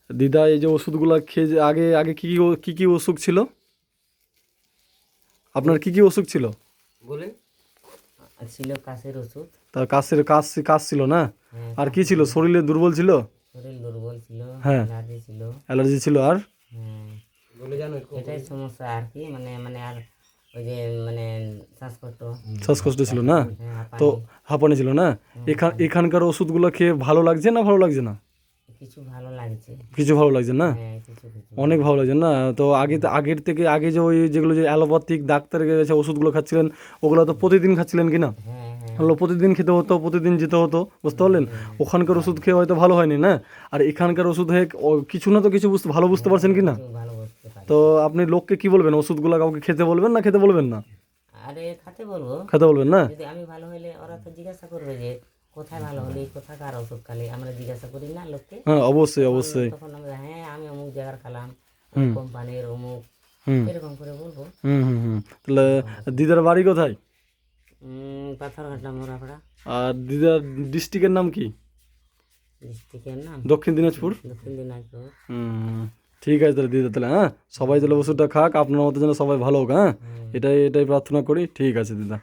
দিদা এই যে ওষুধগুলো খেয়ে আগে আগে কি অসুখ ছিল আপনার? কি অসুখ ছিল বলে? ছিল কাশের ওষুধ। তা কাশ ছিল না? হ্যাঁ, আর কি ছিল? শরীরে দুর্বল ছিল? শরীর দুর্বল ছিল, হ্যাঁ, অ্যালার্জি ছিল। অ্যালার্জি ছিল। আর হ্যাঁ, বলে জানো এটাই সমস্যা আর কি, মানে মানে আর ওই যে মানে শ্বাসকষ্ট ছিল না? হ্যাঁ, তো হাঁপানি ছিল না? এখানকার ওষুধগুলো খেয়ে ভালো লাগছে না ভালো লাগছে না? কিছু ভালো লাগছে। কিছু ভালো লাগছে না? হ্যাঁ, কিছু কিছু অনেক ভালো লাগছে না? তো আগের থেকে আগে যে ওই যেগুলো যে অ্যালোপ্যাথিক ডাক্তারের কাছে ওষুধগুলো খাচ্ছিলেন, ওগুলো তো প্রতিদিন খাচ্ছিলেন কি না? হ্যাঁ হ্যাঁ ওগুলো প্রতিদিন খেতে হতো, প্রতিদিন যেতে হতো, বুঝতে পারলেন? ওখানকার ওষুধ খেয়ে হয়তো ভালো হয়নি না, আর এখানকার ওষুধ হয়ে কিছু না তো কিছু ভালো বুঝতে পারছেন কি না? কিছু ভালো বুঝতে পারি। তো আপনি লোককে কি বলবেন? ওষুধগুলো কাউকে খেতে বলবেন না খেতে বলবেন না? আরে খাতে বলবো, খেতে বলবেন না? যদি আমি ভালো হইলে ওরা তো জিজ্ঞাসা করবে যে কোথায় ভালো হলে, কোথাকার ওষুধ খালি, আমরা জিজ্ঞাসা করি না লোককে? হ্যাঁ, অবশ্যই অবশ্যই। তখন আমরা হ্যাঁ আমি অমুক জায়গার খেলাম, কোম্পানির অমুক, হুম এরকম করে বলবো। হুম হুম হুম তাহলে দিদার বাড়ি কোথায়? পাথরঘাটা মোড়াপাড়া। আর দিদার ডিস্ট্রিক্টের নাম কি? ডিস্ট্রিক্টের নাম দক্ষিণ দিনাজপুর। দক্ষিণ দিনাজপুর। হুম, ঠিক আছে তাহলে দিদা, তাহলে হ্যাঁ, সবাই তাহলে ওষুধটা খাক, আপনার মতো যেন সবাই ভালো হোক। হ্যাঁ, এটাই প্রার্থনা করি। ঠিক আছে দিদা।